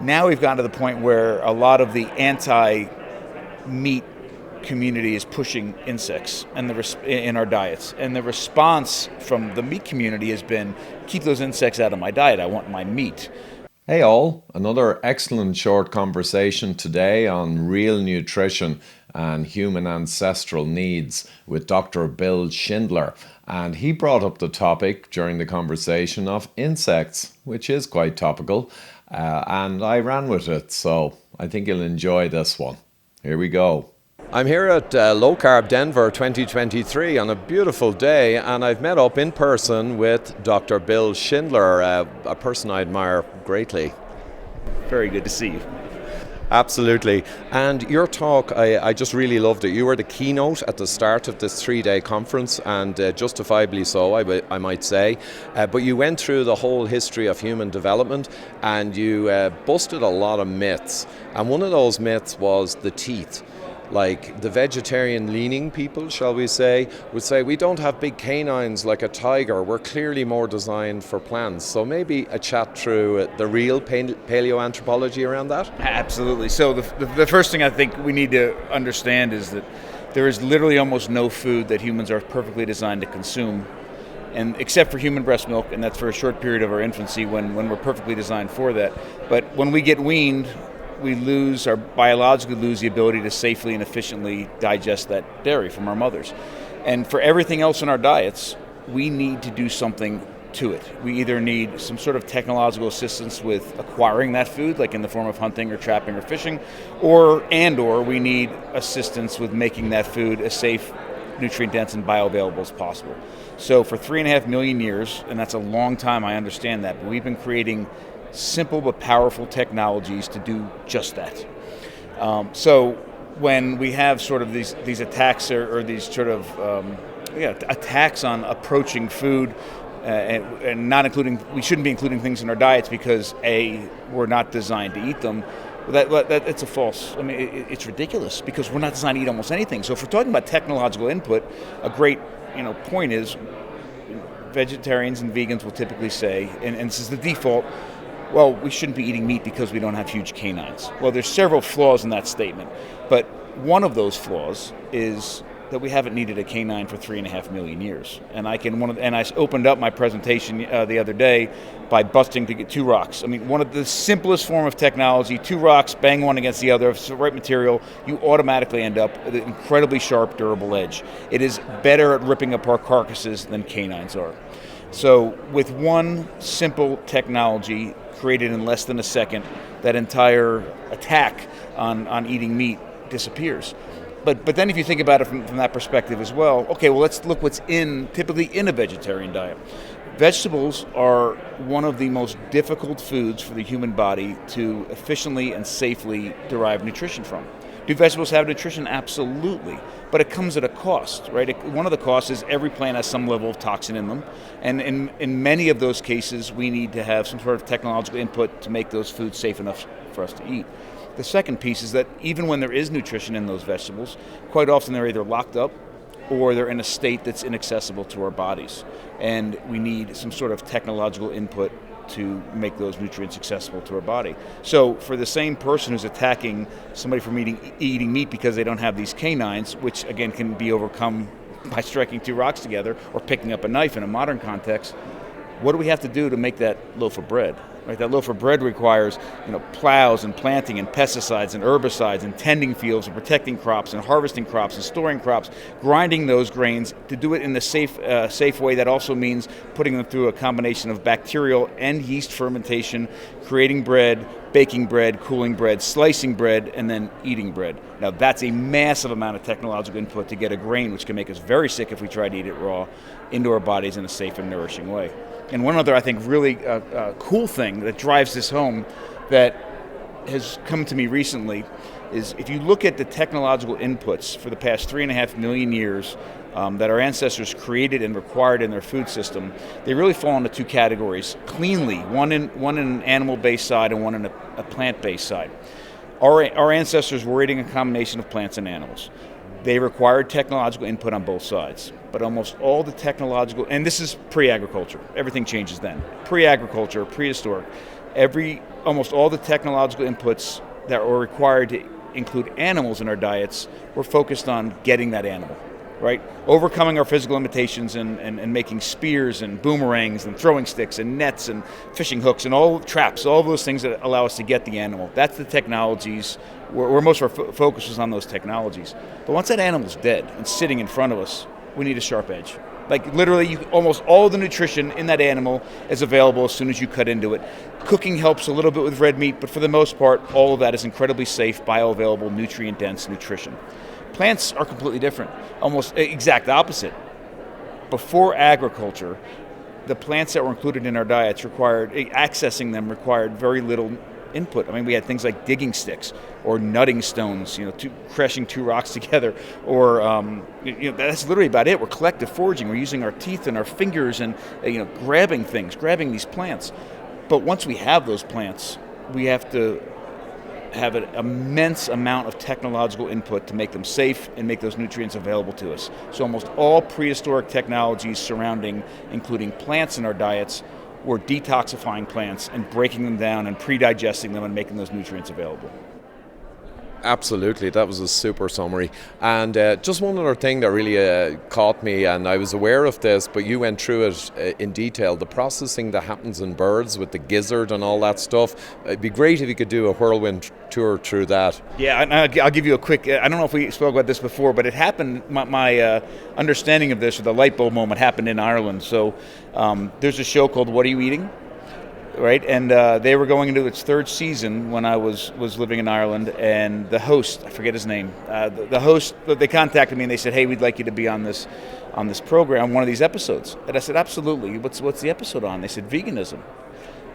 Now we've gotten to the point where a lot of the anti-meat community is pushing insects and in our diets. And the response from the meat community has been, keep those insects out of my diet, I want my meat. Hey all, another excellent short conversation today on real nutrition and human ancestral needs with Dr. Bill Schindler. And he brought up the topic during the conversation of insects, which is quite topical, and I ran with it, so I think you'll enjoy this one. Here we go. I'm here at Low Carb Denver 2023 on a beautiful day, and I've met up in person with Dr. Bill Schindler, a person I admire greatly. Very good to see you. Absolutely. And your talk, I just really loved it. You were the keynote at the start of this 3-day conference, and justifiably so, I might say. But you went through the whole history of human development, and you busted a lot of myths. And one of those myths was the teeth. Like the vegetarian-leaning people, shall we say, would say we don't have big canines like a tiger. We're clearly more designed for plants. So maybe a chat through the real paleoanthropology around that? Absolutely. So the first thing I think we need to understand is that there is literally almost no food that humans are perfectly designed to consume, and except for human breast milk, and that's for a short period of our infancy when we're perfectly designed for that. But when we get weaned, we biologically lose the ability to safely and efficiently digest that dairy from our mothers. And for everything else in our diets, we need to do something to it. We either need some sort of technological assistance with acquiring that food, like in the form of hunting or trapping or fishing, or we need assistance with making that food as safe, nutrient-dense, and bioavailable as possible. So for 3.5 million years, and that's a long time, I understand that, but we've been creating simple but powerful technologies to do just that. So when we have sort of these attacks or these sort of attacks on approaching food, and not including, we shouldn't be including things in our diets because we're not designed to eat them. That it's a false. I mean, it's ridiculous because we're not designed to eat almost anything. So if we're talking about technological input, a great point is vegetarians and vegans will typically say, and this is the default, well, we shouldn't be eating meat because we don't have huge canines. Well, there's several flaws in that statement, but one of those flaws is that we haven't needed a canine for 3.5 million years. And I opened up my presentation the other day by busting to get 2 rocks. I mean, one of the simplest form of technology, 2 rocks, bang one against the other, if it's the right material, you automatically end up with an incredibly sharp, durable edge. It is better at ripping apart carcasses than canines are. So with one simple technology created in less than a second, that entire attack on eating meat disappears. But then if you think about it from that perspective as well, okay, well, let's look what's typically in a vegetarian diet. Vegetables are one of the most difficult foods for the human body to efficiently and safely derive nutrition from. Do vegetables have nutrition? Absolutely. But it comes at a cost, right? One of the costs is every plant has some level of toxin in them. And in many of those cases, we need to have some sort of technological input to make those foods safe enough for us to eat. The second piece is that even when there is nutrition in those vegetables, quite often they're either locked up or they're in a state that's inaccessible to our bodies. And we need some sort of technological input to make those nutrients accessible to our body. So for the same person who's attacking somebody from eating meat because they don't have these canines, which again can be overcome by striking 2 rocks together or picking up a knife in a modern context, what do we have to do to make that loaf of bread? Right, that loaf of bread requires plows and planting and pesticides and herbicides and tending fields and protecting crops and harvesting crops and storing crops, grinding those grains to do it in a safe way that also means putting them through a combination of bacterial and yeast fermentation, creating bread, baking bread, cooling bread, slicing bread, and then eating bread. Now that's a massive amount of technological input to get a grain which can make us very sick if we try to eat it raw into our bodies in a safe and nourishing way. And one other, I think, really cool thing that drives this home that has come to me recently is if you look at the technological inputs for the past 3.5 million years that our ancestors created and required in their food system, they really fall into 2 categories, cleanly, one in an animal-based side and one in a plant-based side. Our ancestors were eating a combination of plants and animals. They required technological input on both sides, but almost all the technological, and this is pre-agriculture, everything changes then. Pre-agriculture, prehistoric, Almost all the technological inputs that were required to include animals in our diets were focused on getting that animal, right? Overcoming our physical limitations and making spears and boomerangs and throwing sticks and nets and fishing hooks and all traps, all of those things that allow us to get the animal. That's the technologies where most of our focus was on those technologies. But once that animal's dead and sitting in front of us, we need a sharp edge. Like literally, almost all the nutrition in that animal is available as soon as you cut into it. Cooking helps a little bit with red meat, but for the most part, all of that is incredibly safe, bioavailable, nutrient-dense nutrition. Plants are completely different, almost exact opposite. Before agriculture, the plants that were included in our diets accessing them required very little input. I mean, we had things like digging sticks or nutting stones, crashing two rocks together, or that's literally about it. We're collective foraging. We're using our teeth and our fingers and grabbing these plants. But once we have those plants, we have to have an immense amount of technological input to make them safe and make those nutrients available to us. So almost all prehistoric technologies surrounding, including plants in our diets, were detoxifying plants and breaking them down and pre-digesting them and making those nutrients available. Absolutely, that was a super summary. And just one other thing that really caught me, and I was aware of this, but you went through it in detail, the processing that happens in birds with the gizzard and all that stuff. It'd be great if you could do a whirlwind tour through that. Yeah, and I'll give you a quick, I don't know if we spoke about this before, but it happened, my understanding of this, or the light bulb moment, happened in Ireland. So there's a show called What Are You Eating? Right, and they were going into its third season when I was living in Ireland, and the host, I forget his name, the host, they contacted me and they said, hey, we'd like you to be on this program, one of these episodes. And I said, absolutely. What's the episode on? They said, veganism.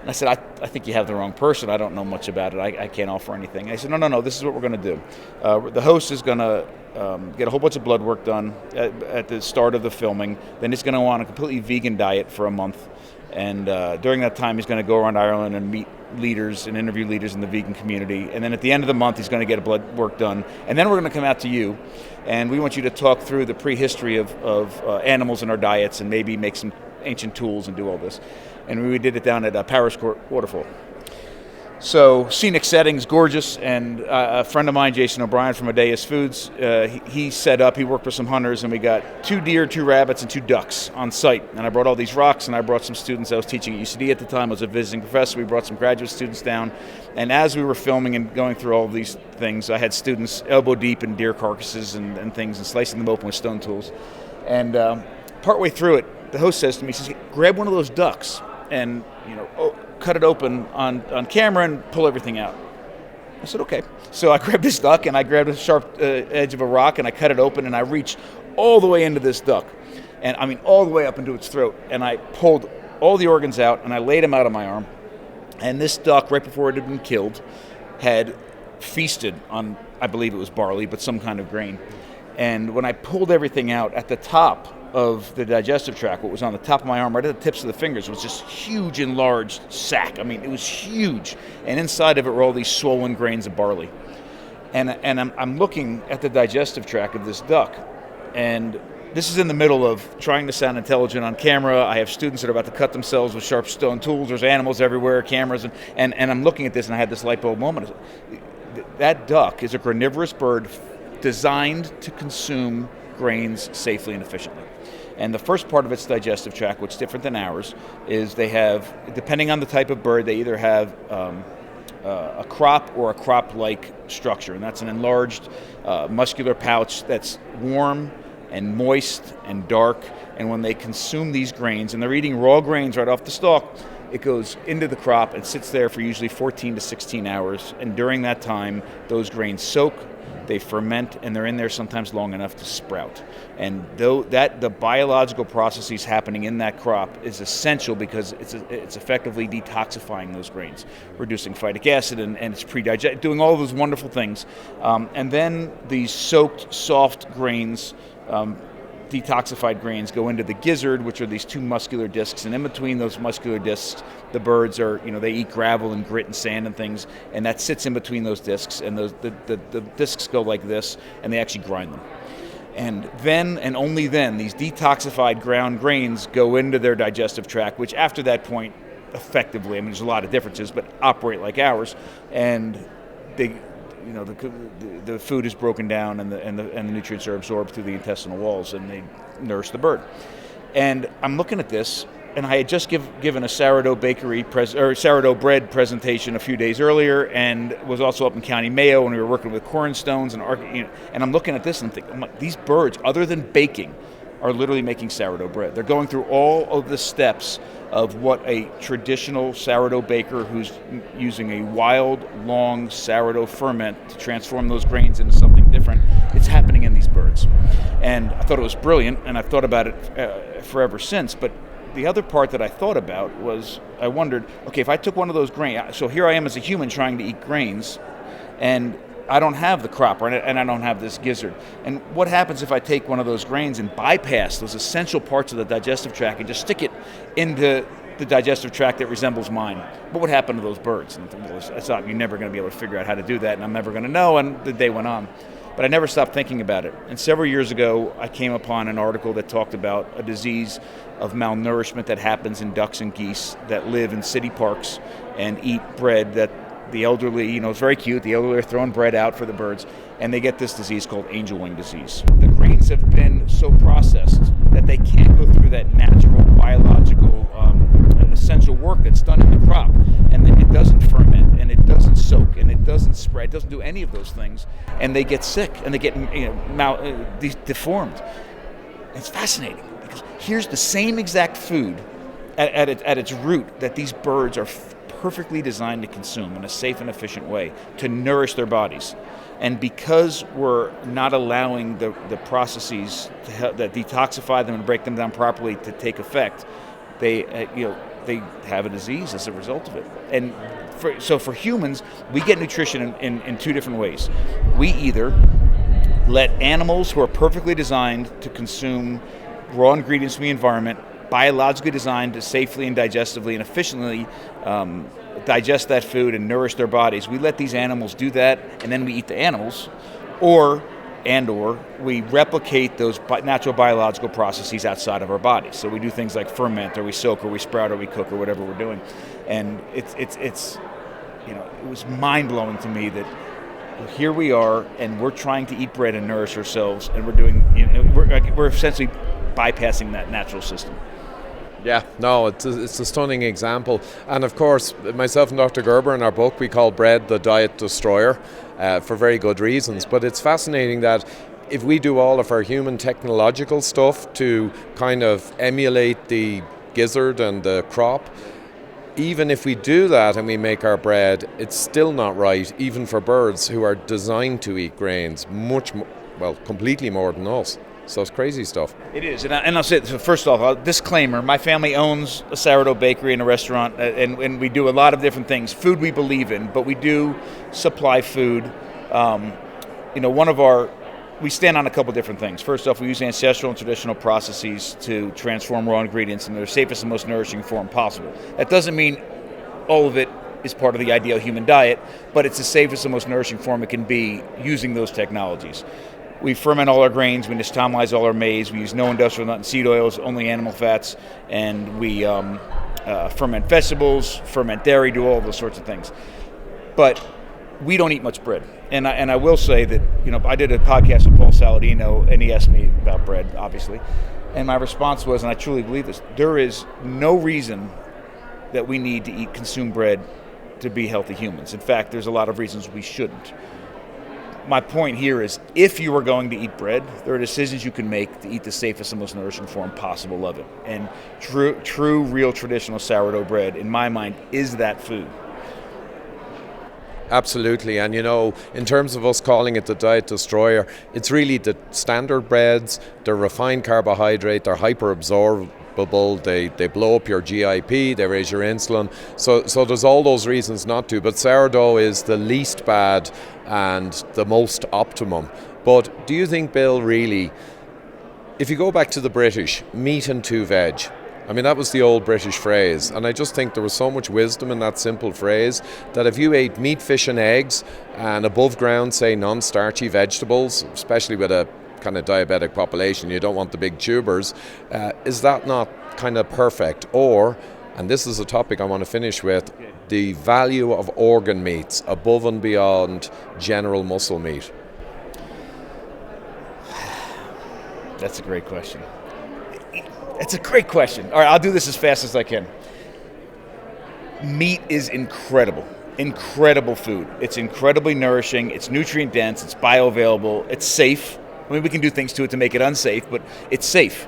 And I said, I think you have the wrong person. I don't know much about it. I can't offer anything. And I said, no, this is what we're going to do. The host is going to get a whole bunch of blood work done at the start of the filming. Then he's going to go on a completely vegan diet for a month. And during that time, he's going to go around Ireland and meet leaders and interview leaders in the vegan community. And then at the end of the month, he's going to get a blood work done. And then we're going to come out to you, and we want you to talk through the prehistory of animals in our diets and maybe make some ancient tools and do all this. And we did it down at Paris Court Waterfall. So scenic settings, gorgeous, and a friend of mine, Jason O'Brien from Adeus Foods, he set up, he worked with some hunters, and we got 2 deer, 2 rabbits, and 2 ducks on site. And I brought all these rocks, and I brought some students. I was teaching at UCD at the time. I was a visiting professor. We brought some graduate students down. And as we were filming and going through all of these things, I had students elbow deep in deer carcasses and things and slicing them open with stone tools. And partway through it, the host says to me, he says, grab one of those ducks and, cut it open on camera and pull everything out. I said, okay. So I grabbed this duck and I grabbed a sharp edge of a rock and I cut it open and I reached all the way into this duck. And I mean, all the way up into its throat. And I pulled all the organs out and I laid them out on my arm. And this duck, right before it had been killed, had feasted on, I believe it was barley, but some kind of grain. And when I pulled everything out, at the top of the digestive tract, what was on the top of my arm, right at the tips of the fingers, was this huge enlarged sac. I mean, it was huge. And inside of it were all these swollen grains of barley. And I'm looking at the digestive tract of this duck, and this is in the middle of trying to sound intelligent on camera. I have students that are about to cut themselves with sharp stone tools. There's animals everywhere, cameras, and I'm looking at this, and I had this light bulb moment. That duck is a granivorous bird designed to consume grains safely and efficiently. And the first part of its digestive tract, which is different than ours, is they have, depending on the type of bird, they either have a crop or a crop-like structure. And that's an enlarged muscular pouch that's warm and moist and dark. And when they consume these grains, and they're eating raw grains right off the stalk, it goes into the crop and sits there for usually 14 to 16 hours. And during that time, those grains soak, they ferment, and they're in there sometimes long enough to sprout. And though that the biological processes happening in that crop is essential because it's effectively detoxifying those grains, reducing phytic acid and it's pre-digest, doing all those wonderful things. And then these soaked, soft grains, detoxified grains, go into the gizzard, which are these 2 muscular discs, and in between those muscular discs, the birds are, they eat gravel and grit and sand and things, and that sits in between those discs, and the discs go like this, and they actually grind them. And then, and only then, these detoxified ground grains go into their digestive tract, which after that point, effectively. I mean, there's a lot of differences, but operate like ours, and they, the food is broken down, and the nutrients are absorbed through the intestinal walls, and they nourish the bird. And I'm looking at this, and I had just given a sourdough sourdough bread presentation a few days earlier, and was also up in County Mayo when we were working with cornstones, and I'm looking at this and I'm like, these birds, other than baking, are literally making sourdough bread. They're going through all of the steps of what a traditional sourdough baker who's using a wild, long sourdough ferment to transform those grains into something different. It's happening in these birds. And I thought it was brilliant, and I've thought about it forever since. But the other part that I thought about was, I wondered, okay, if I took one of those grains, so here I am as a human trying to eat grains, and I don't have the cropper, and I don't have this gizzard. And what happens if I take one of those grains and bypass those essential parts of the digestive tract and just stick it into the digestive tract that resembles mine? What would happen to those birds? And you're never going to be able to figure out how to do that, and I'm never going to know, and the day went on. But I never stopped thinking about it. And several years ago, I came upon an article that talked about a disease of malnourishment that happens in ducks and geese that live in city parks and eat bread that the elderly, it's very cute, the elderly are throwing bread out for the birds, and they get this disease called angel wing disease. The grains have been so processed that they can't go through that natural, biological, essential work that's done in the crop, and then it doesn't ferment, and it doesn't soak, and it doesn't spread, it doesn't do any of those things, and they get sick, and they get deformed. It's fascinating, because here's the same exact food at its root that these birds are perfectly designed to consume in a safe and efficient way to nourish their bodies. And because we're not allowing the processes that detoxify them and break them down properly to take effect, they have a disease as a result of it. And so for humans, we get nutrition in two different ways. We either let animals who are perfectly designed to consume raw ingredients from the environment, biologically designed to safely and digestively and efficiently digest that food and nourish their bodies. We let these animals do that, and then we eat the animals, or we replicate those natural biological processes outside of our bodies. So we do things like ferment, or we soak, or we sprout, or we cook, or whatever we're doing. And it was mind-blowing to me that here we are, and we're trying to eat bread and nourish ourselves, and we're essentially bypassing that natural system. Yeah, no, it's a stunning example. And of course, myself and Dr. Gerber in our book, we call bread the diet destroyer for very good reasons. But it's fascinating that if we do all of our human technological stuff to kind of emulate the gizzard and the crop, even if we do that and we make our bread, it's still not right, even for birds who are designed to eat grains completely more than us. So it's crazy stuff. It is, and I'll say, so first off, disclaimer, my family owns a sourdough bakery and a restaurant, and we do a lot of different things. Food we believe in, but we do supply food. We stand on a couple different things. First off, we use ancestral and traditional processes to transform raw ingredients in their safest and most nourishing form possible. That doesn't mean all of it is part of the ideal human diet, but it's the safest and most nourishing form it can be using those technologies. We ferment all our grains, we nixtamalize all our maize, we use no industrial nut and seed oils, only animal fats, and we ferment vegetables, ferment dairy, do all those sorts of things. But we don't eat much bread. And I will say that, I did a podcast with Paul Saladino, and he asked me about bread, obviously. And my response was, and I truly believe this, there is no reason that we need to consume bread to be healthy humans. In fact, there's a lot of reasons we shouldn't. My point here is, if you are going to eat bread, there are decisions you can make to eat the safest and most nourishing form possible of it. And true, real traditional sourdough bread, in my mind, is that food. Absolutely, and in terms of us calling it the diet destroyer, it's really the standard breads, they're refined carbohydrate, they're hyperabsorbable, they blow up your GIP, they raise your insulin, so there's all those reasons not to, but sourdough is the least bad and the most optimum. But do you think, Bill, really, if you go back to the British, meat and two veg, I mean, that was the old British phrase, and I just think there was so much wisdom in that simple phrase that if you ate meat, fish and eggs and above ground, say, non-starchy vegetables, especially with a kind of diabetic population, you don't want the big tubers, is that not kind of perfect? Or And this is a topic I want to finish with, the value of organ meats above and beyond general muscle meat. That's a great question. It's a great question. All right, I'll do this as fast as I can. Meat is incredible. Incredible food. It's incredibly nourishing. It's nutrient dense. It's bioavailable. It's safe. I mean, we can do things to it to make it unsafe, but it's safe.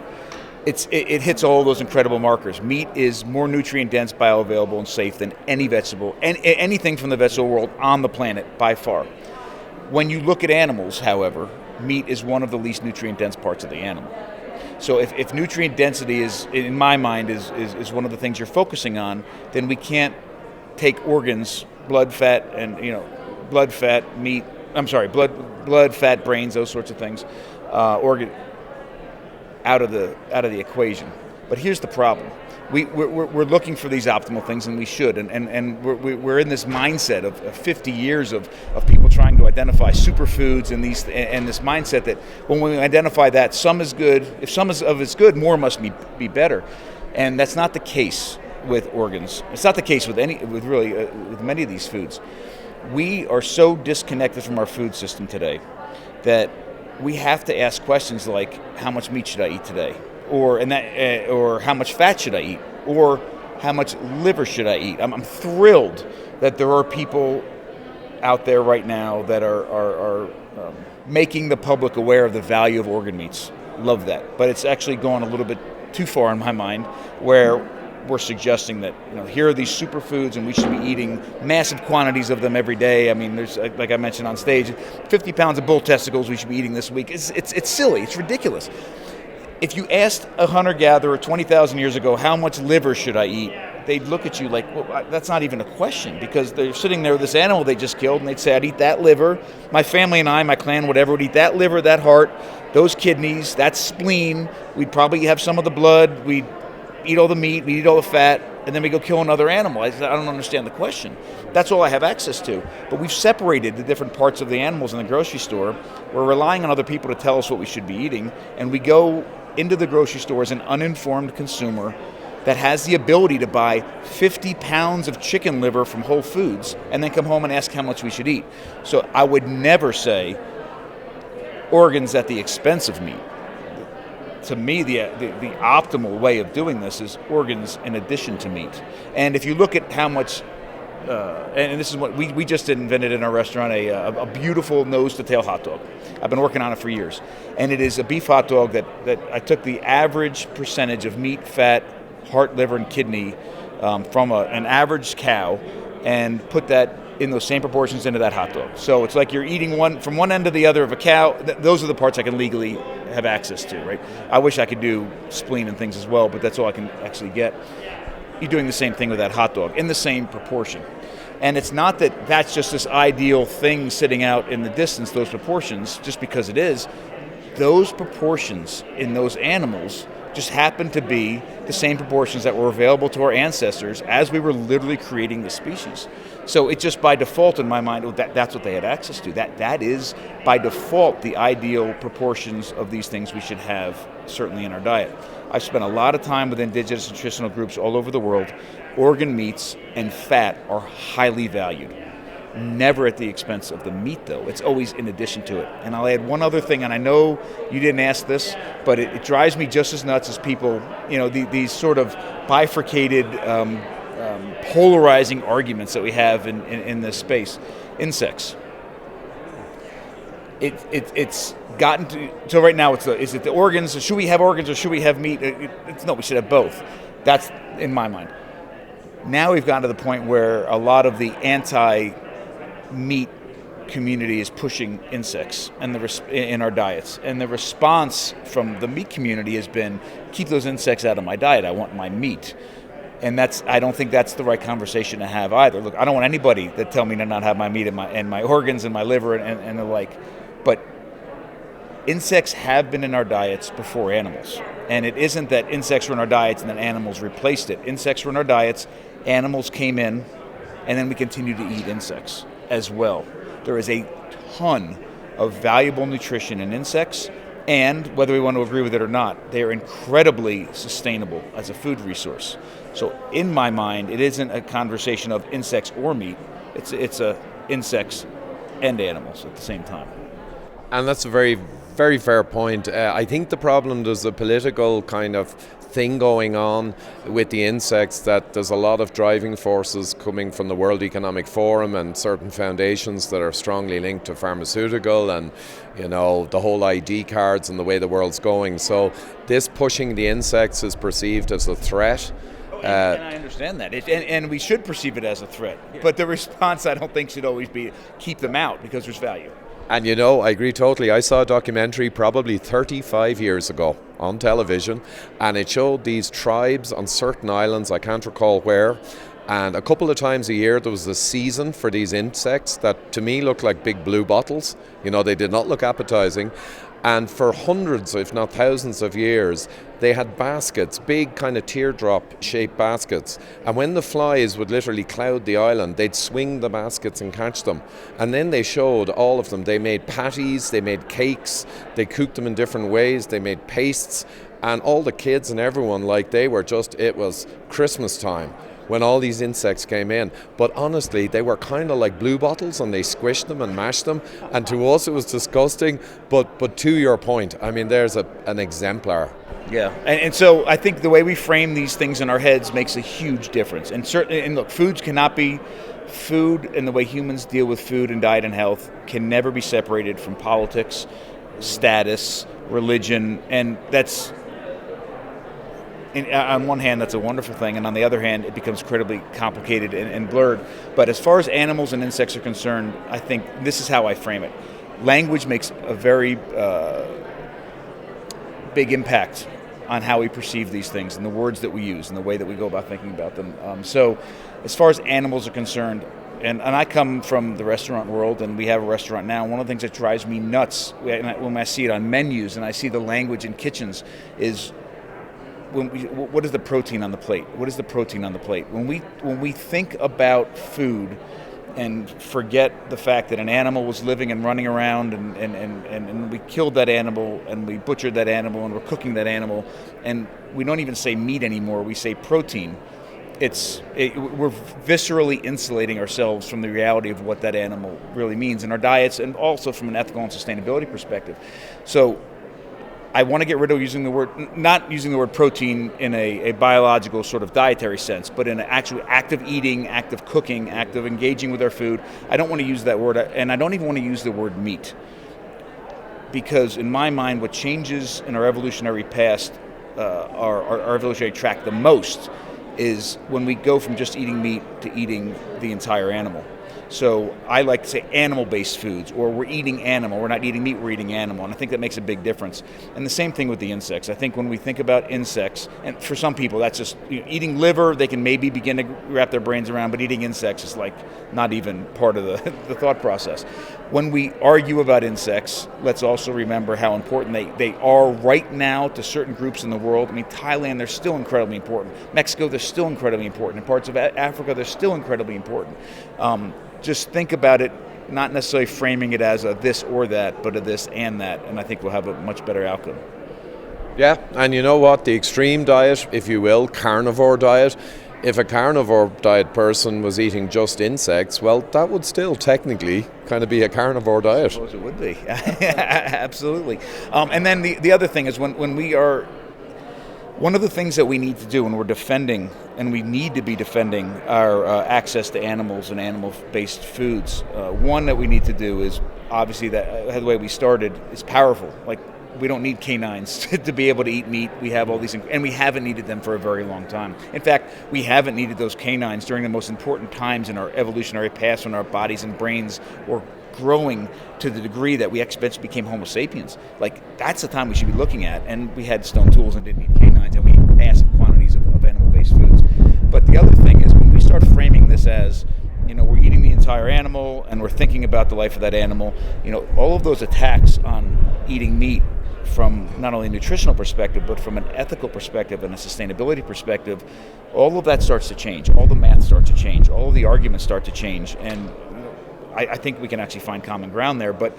It hits all those incredible markers. Meat is more nutrient dense, bioavailable, and safe than any vegetable, and anything from the vegetable world on the planet by far. When you look at animals, however, meat is one of the least nutrient dense parts of the animal. So if nutrient density is, in my mind, is one of the things you're focusing on, then we can't take organs, blood, fat, and blood, fat, meat. I'm sorry, blood, fat, brains, those sorts of things, organ out of the equation. But here's the problem: we're looking for these optimal things, and we should. And we're in this mindset of 50 years of people trying to identify superfoods and this mindset that when we identify that some is good, if some of it's good, more must be better. And that's not the case with organs. It's not the case with many of these foods. We are so disconnected from our food system today that we have to ask questions like, how much meat should I eat today? Or how much fat should I eat? Or how much liver should I eat? I'm thrilled that there are people out there right now that are making the public aware of the value of organ meats. Love that. But it's actually going a little bit too far in my mind, where we're suggesting that here are these superfoods and we should be eating massive quantities of them every day. I mean, there's, like I mentioned on stage, 50 pounds of bull testicles we should be eating this week. It's silly. It's ridiculous. If you asked a hunter-gatherer 20,000 years ago, how much liver should I eat? They'd look at you like, well, that's not even a question, because they're sitting there with this animal they just killed, and they'd say, I'd eat that liver. My family and I, my clan, whatever, would eat that liver, that heart, those kidneys, that spleen. We'd probably have some of the blood. We'd eat all the meat, we eat all the fat, and then we go kill another animal. I don't understand the question. That's all I have access to. But we've separated the different parts of the animals in the grocery store. We're relying on other people to tell us what we should be eating, and we go into the grocery store as an uninformed consumer that has the ability to buy 50 pounds of chicken liver from Whole Foods and then come home and ask how much we should eat. So I would never say organs at the expense of meat. To me, the optimal way of doing this is organs in addition to meat. And if you look at how much, and this is what we just invented in our restaurant, a beautiful nose-to-tail hot dog. I've been working on it for years. And it is a beef hot dog that I took the average percentage of meat, fat, heart, liver, and kidney from an average cow and put that in those same proportions into that hot dog. So it's like you're eating one from one end to the other of a cow. Those are the parts I can legally have access to, right? I wish I could do spleen and things as well, but that's all I can actually get. You're doing the same thing with that hot dog in the same proportion. And it's not that that's just this ideal thing sitting out in the distance, those proportions, just because it is. Those proportions in those animals just happen to be the same proportions that were available to our ancestors as we were literally creating the species. So it just by default in my mind, that's what they had access to. That is by default the ideal proportions of these things we should have certainly in our diet. I've spent a lot of time with indigenous nutritional groups all over the world. Organ meats and fat are highly valued. Never at the expense of the meat, though. It's always in addition to it. And I'll add one other thing, and I know you didn't ask this, but it drives me just as nuts as people, these sort of bifurcated, polarizing arguments that we have in this space. Insects. It's gotten to, so right now is it the organs? Should we have organs or should we have meat? No, we should have both. That's in my mind. Now we've gotten to the point where a lot of the anti-meat community is pushing insects in our diets, and the response from the meat community has been, keep those insects out of my diet. I want my meat. And I don't think that's the right conversation to have either. Look, I don't want anybody to tell me to not have my meat and my organs and my liver and the like. But insects have been in our diets before animals. And it isn't that insects were in our diets and then animals replaced it. Insects were in our diets, animals came in, and then we continue to eat insects as well. There is a ton of valuable nutrition in insects, And whether we want to agree with it or not, they are incredibly sustainable as a food resource. So in my mind, it isn't a conversation of insects or meat. It's a insects and animals at the same time. And that's a very, very fair point. I think the problem, there's a political kind of thing going on with the insects, that there's a lot of driving forces coming from the World Economic Forum and certain foundations that are strongly linked to pharmaceutical and, you know, the whole ID cards and the way the world's going. So this pushing the insects is perceived as a threat. And I understand that, and we should perceive it as a threat. But the response, I don't think, should always be keep them out because there's value. And you know, I agree totally. I saw a documentary probably 35 years ago on television, and it showed these tribes on certain islands, I can't recall where, and a couple of times a year there was a season for these insects that to me looked like big blue bottles. You know, they did not look appetizing. And for hundreds, if not thousands of years, they had baskets, big kind of teardrop-shaped baskets. And when the flies would literally cloud the island, they'd swing the baskets and catch them. And then they showed all of them. They made patties, they made cakes, they cooked them in different ways, they made pastes. And all the kids and everyone, like they were just, it was Christmas time when all these insects came in. But honestly, they were kind of like blue bottles, and they squished them and mashed them. And to us, it was disgusting. But to your point, I mean, there's an exemplar. Yeah, and so I think the way we frame these things in our heads makes a huge difference. And certainly, and look, foods cannot be food, and the way humans deal with food and diet and health can never be separated from politics, status, religion, and that's. On one hand, that's a wonderful thing, and on the other hand, it becomes incredibly complicated and blurred. But as far as animals and insects are concerned, I think this is how I frame it. Language makes a very big impact on how we perceive these things and the words that we use and the way that we go about thinking about them. So as far as animals are concerned, and I come from the restaurant world, and we have a restaurant now, one of the things that drives me nuts when I see it on menus and I see the language in kitchens is, what is the protein on the plate? What is the protein on the plate? When we think about food and forget the fact that an animal was living and running around, and we killed that animal and we butchered that animal and we're cooking that animal, and we don't even say meat anymore, we say protein. We're viscerally insulating ourselves from the reality of what that animal really means in our diets, and also from an ethical and sustainability perspective. So I want to get rid of not using the word protein in a biological sort of dietary sense, but in an actual act of eating, act of cooking, act of engaging with our food. I don't want to use that word, and I don't even want to use the word meat. Because in my mind, what changes in our evolutionary past, our evolutionary track the most, is when we go from just eating meat to eating the entire animal. So I like to say animal-based foods, or we're eating animal. We're not eating meat, we're eating animal. And I think that makes a big difference. And the same thing with the insects. I think when we think about insects, and for some people that's just eating liver, they can maybe begin to wrap their brains around, but eating insects is like not even part of the thought process. When we argue about insects, let's also remember how important they are right now to certain groups in the world. I mean, Thailand, they're still incredibly important. Mexico, they're still incredibly important. In parts of Africa, they're still incredibly important. Just think about it, not necessarily framing it as a this or that, but a this and that, and I think we'll have a much better outcome. Yeah, and you know what? The extreme diet, if you will, carnivore diet, if a carnivore diet person was eating just insects, well, that would still technically kind of be a carnivore diet. I suppose it would be. Absolutely. And then the other thing is when we are... One of the things that we need to do when we're defending, and we need to be defending, our access to animals and animal-based foods, one that we need to do is, obviously, that the way we started is powerful. Like, we don't need canines to be able to eat meat. We have all these, and we haven't needed them for a very long time. In fact, we haven't needed those canines during the most important times in our evolutionary past when our bodies and brains were growing to the degree that we exponentially became Homo sapiens. Like, that's the time we should be looking at, and we had stone tools and didn't need canines, and we ate massive quantities of animal-based foods. But the other thing is, when we start framing this as, we're eating the entire animal and we're thinking about the life of that animal, all of those attacks on eating meat from not only a nutritional perspective, but from an ethical perspective and a sustainability perspective, all of that starts to change. All the math starts to change. All of the arguments start to change. And I think we can actually find common ground there. But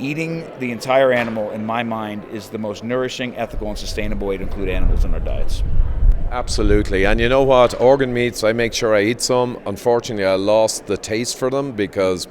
eating the entire animal, in my mind, is the most nourishing, ethical, and sustainable way to include animals in our diets. Absolutely. And you know what? Organ meats, I make sure I eat some. Unfortunately, I lost the taste for them because,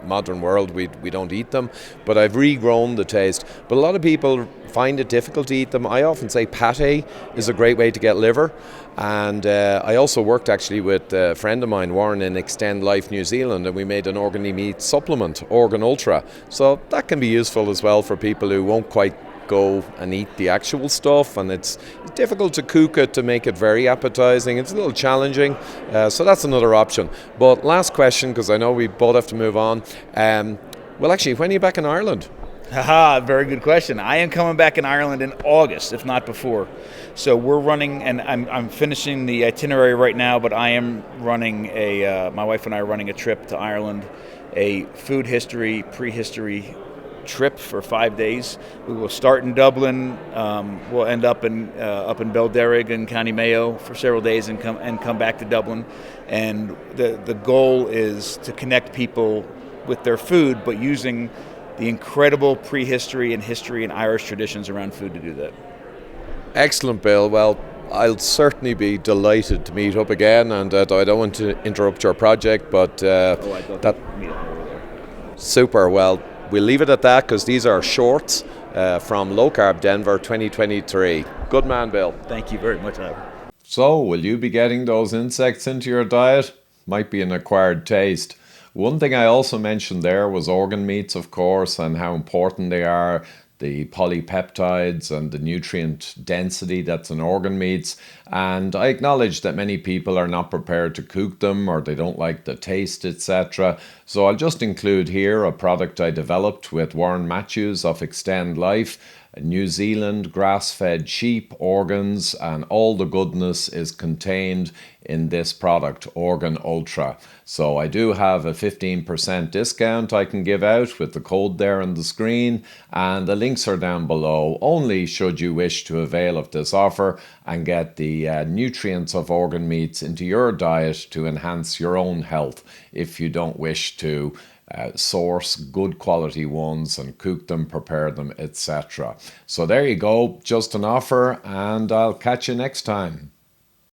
modern world, we don't eat them. But I've regrown the taste. But a lot of people find it difficult to eat them. I often say pate is a great way to get liver. And I also worked actually with a friend of mine, Warren, in Extend Life New Zealand, and we made an organ meat supplement, Organ Ultra. So that can be useful as well for people who won't quite go and eat the actual stuff, and it's difficult to cook it to make it very appetizing. It's a little challenging, so that's another option. But last question, because I know we both have to move on. Well, actually, when are you back in Ireland? Haha, very good question. I am coming back in Ireland in August, if not before. So we're running, and I'm finishing the itinerary right now, but I am running my wife and I are running a trip to Ireland, a food history, prehistory trip for 5 days. We will start in Dublin. We'll end up in Belderrig in County Mayo for several days and come back to Dublin. And the goal is to connect people with their food, but using the incredible prehistory and history and Irish traditions around food to do that. Excellent, Bill. Well, I'll certainly be delighted to meet up again, and I don't want to interrupt your project, but I'd love to meet up over there. Super. Well, we'll leave it at that because these are shorts from Low Carb Denver 2023. Good man, Bill. Thank you very much, Ivor. So, will you be getting those insects into your diet? Might be an acquired taste. One thing I also mentioned there was organ meats, of course, and how important they are, the polypeptides and the nutrient density that's in organ meats. And I acknowledge that many people are not prepared to cook them, or they don't like the taste, etc. So I'll just include here a product I developed with Warren Matthews of Extend Life. New Zealand grass-fed sheep organs, and all the goodness is contained in this product, Organ Ultra. So I do have a 15% discount I can give out with the code there on the screen, and the links are down below, only should you wish to avail of this offer and get the nutrients of organ meats into your diet to enhance your own health if you don't wish to source good quality ones and cook them, prepare them, etc. So there you go, just an offer, and I'll catch you next time.